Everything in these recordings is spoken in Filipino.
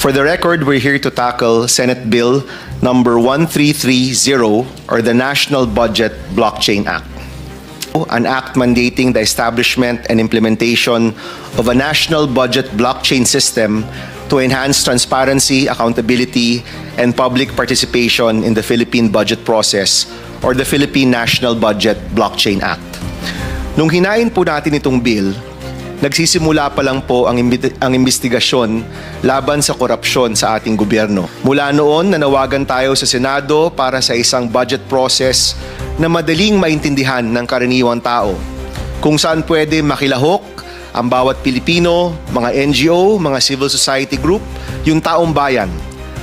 For the record, we're here to tackle Senate Bill number 1330, or the National Budget Blockchain Act. An act mandating the establishment and implementation of a national budget blockchain system to enhance transparency, accountability, and public participation in the Philippine budget process, or the Philippine National Budget Blockchain Act. Nung hinain po natin itong bill, nagsisimula pa lang po ang investigasyon laban sa korupsyon sa ating gobyerno. Mula noon, nanawagan tayo sa Senado para sa isang budget process na madaling maintindihan ng karaniwang tao, kung saan pwede makilahok ang bawat Pilipino, mga NGO, mga civil society group, yung taong bayan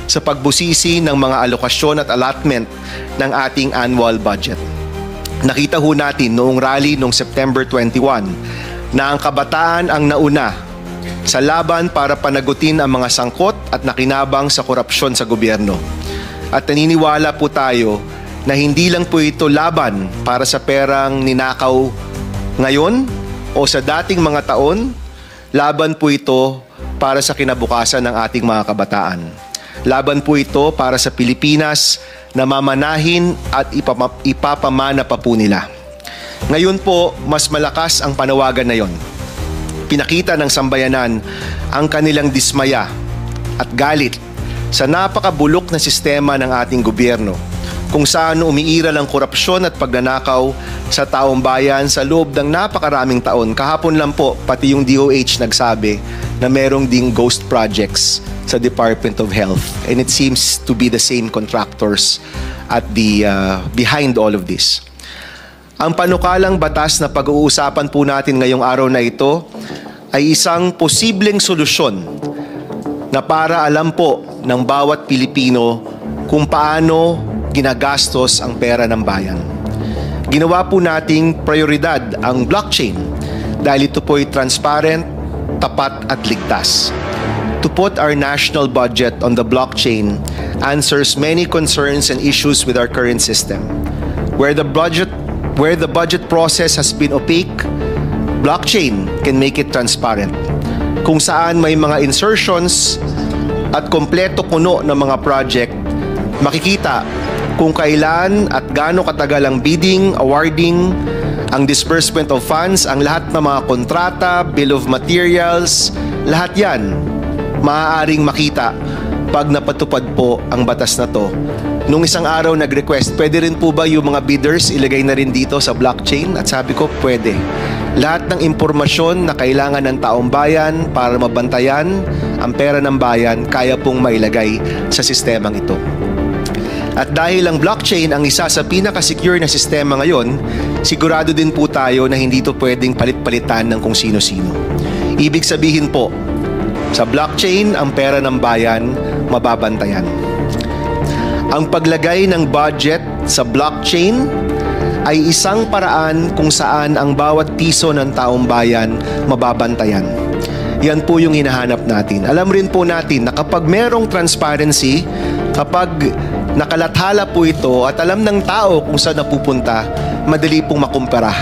sa pagbusisi ng mga alokasyon at allotment ng ating annual budget. Nakita ho natin noong rally noong September 21 na ang kabataan ang nauna sa laban para panagutin ang mga sangkot at nakinabang sa korupsyon sa gobyerno. At naniniwala po tayo na hindi lang po ito laban para sa perang ninakaw ngayon o sa dating mga taon, laban po ito para sa kinabukasan ng ating mga kabataan. Laban po ito para sa Pilipinas na mamanahin at ipapamana pa po nila. Ngayon po, mas malakas ang panawagan na yon. Pinakita ng sambayanan ang kanilang dismaya at galit sa napakabulok na sistema ng ating gobyerno, kung saan umiiral ang korupsyon at pagnanakaw sa taong bayan sa loob ng napakaraming taon. Kahapon lang po, pati yung DOH nagsabi na merong ding ghost projects sa Department of Health. And it seems to be the same contractors at the behind all of this. Ang panukalang batas na pag-uusapan po natin ngayong araw na ito ay isang posibleng solusyon na para alam po ng bawat Pilipino kung paano ginagastos ang pera ng bayan. Ginawa po nating prioridad ang blockchain dahil ito po ay transparent, tapat at ligtas. To put our national budget on the blockchain answers many concerns and issues with our current system. Where the budget process has been opaque, blockchain can make it transparent. Kung saan may mga insertions at kompleto kuno ng mga project, makikita kung kailan at gaano katagal ang bidding, awarding, ang disbursement of funds, ang lahat ng mga kontrata, bill of materials, lahat yan maaaring makita pag napatupad po ang batas na to. Nung isang araw nag-request, pwede rin po ba yung mga bidders ilagay na rin dito sa blockchain? At sabi ko, pwede. Lahat ng impormasyon na kailangan ng taong bayan para mabantayan ang pera ng bayan, kaya pong mailagay sa sistemang ito. At dahil ang blockchain ang isa sa pinaka-secure na sistema ngayon, sigurado din po tayo na hindi ito pwedeng palit-palitan ng kung sino-sino. Ibig sabihin po, sa blockchain, ang pera ng bayan mababantayan. Ang paglagay ng budget sa blockchain ay isang paraan kung saan ang bawat piso ng taong bayan mababantayan. Yan po yung hinahanap natin. Alam rin po natin na kapag merong transparency, kapag nakalathala po ito at alam ng tao kung saan napupunta, madali pong makumpara.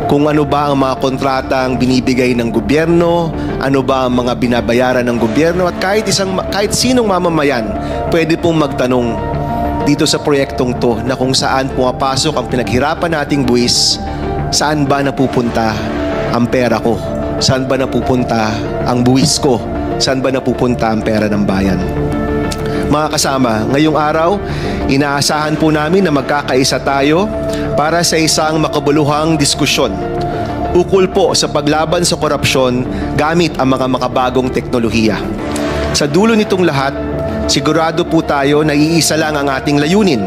Kung ano ba ang mga kontratang binibigay ng gobyerno, ano ba ang mga binabayaran ng gobyerno, at kahit sinong mamamayan pwede pong magtanong dito sa proyektong to na kung saan pumapasok ang pinaghirapan nating buwis, saan ba napupunta ang pera ko? Saan ba napupunta ang buwis ko? Saan ba napupunta ang pera ng bayan? Mga kasama, ngayong araw, inaasahan po namin na magkakaisa tayo para sa isang makabuluhang diskusyon ukol po sa paglaban sa korupsyon gamit ang mga makabagong teknolohiya. Sa dulo nitong lahat, sigurado po tayo na iisa lang ang ating layunin.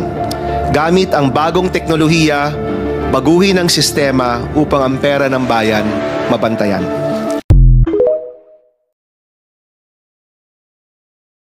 Gamit ang bagong teknolohiya, baguhin ang sistema upang ang pera ng bayan mabantayan.